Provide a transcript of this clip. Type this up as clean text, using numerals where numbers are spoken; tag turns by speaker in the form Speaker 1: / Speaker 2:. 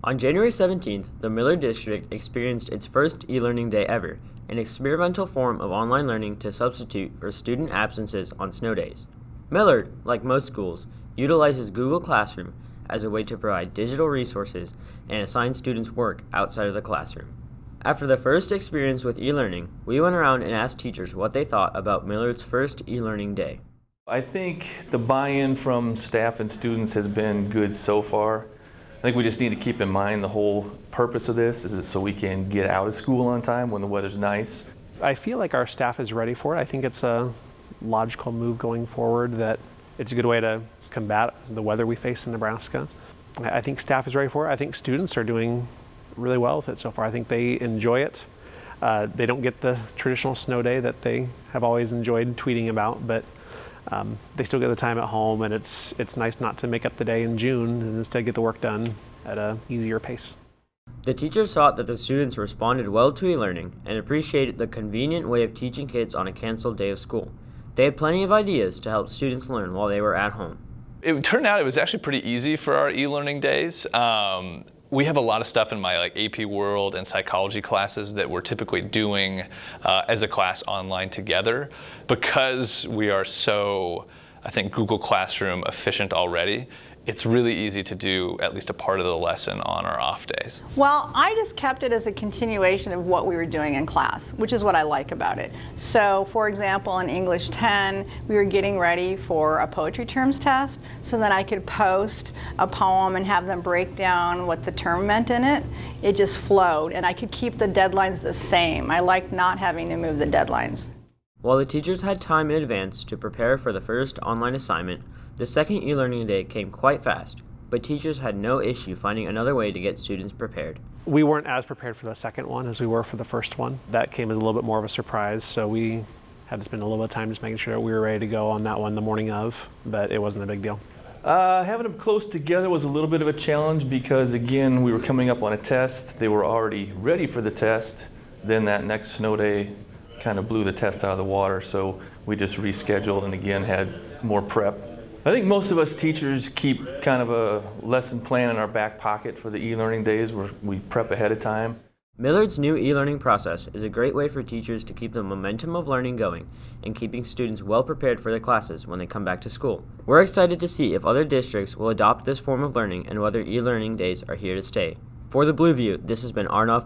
Speaker 1: On January 17th, the Millard District experienced its first e-learning day ever, an experimental form of online learning to substitute for student absences on snow days. Millard, like most schools, utilizes Google Classroom as a way to provide digital resources and assign students work outside of the classroom. After the first experience with e-learning, we went around and asked teachers what they thought about Millard's first e-learning day.
Speaker 2: I think the buy-in from staff and students has been good so far. I think we just need to keep in mind the whole purpose of this is so we can get out of school on time when the weather's nice.
Speaker 3: I feel like our staff is ready for it. I think it's a logical move going forward, that it's a good way to combat the weather we face in Nebraska. I think staff is ready for it. I think students are doing really well with it so far. I think they enjoy it. They don't get the traditional snow day that they have always enjoyed tweeting about, but they still get the time at home, and it's nice not to make up the day in June and instead get the work done at an easier pace.
Speaker 1: The teachers thought that the students responded well to e-learning and appreciated the convenient way of teaching kids on a canceled day of school. They had plenty of ideas to help students learn while they were at home.
Speaker 4: It turned out it was actually pretty easy for our e-learning days. We have a lot of stuff in my AP World and psychology classes that we're typically doing as a class online together. Because we are so, I think, Google Classroom efficient already, it's really easy to do at least a part of the lesson on our off days.
Speaker 5: Well, I just kept it as a continuation of what we were doing in class, which is what I like about it. So, for example, in English 10, we were getting ready for a poetry terms test, so that I could post a poem and have them break down what the term meant in it. It just flowed, and I could keep the deadlines the same. I liked not having to move the deadlines.
Speaker 1: While the teachers had time in advance to prepare for the first online assignment, the second e-learning day came quite fast, but teachers had no issue finding another way to get students prepared.
Speaker 3: We weren't as prepared for the second one as we were for the first one. That came as a little bit more of a surprise, so we had to spend a little bit of time just making sure that we were ready to go on that one the morning of, but it wasn't a big deal.
Speaker 2: Having them close together was a little bit of a challenge because, again, we were coming up on a test. They were already ready for the test. Then that next snow day kind of blew the test out of the water, so we just rescheduled and again had more prep. I think most of us teachers keep kind of a lesson plan in our back pocket for the e-learning days where we prep ahead of time.
Speaker 1: Millard's new e-learning process is a great way for teachers to keep the momentum of learning going and keeping students well prepared for their classes when they come back to school. We're excited to see if other districts will adopt this form of learning and whether e-learning days are here to stay. For the Blue View, this has been Arnav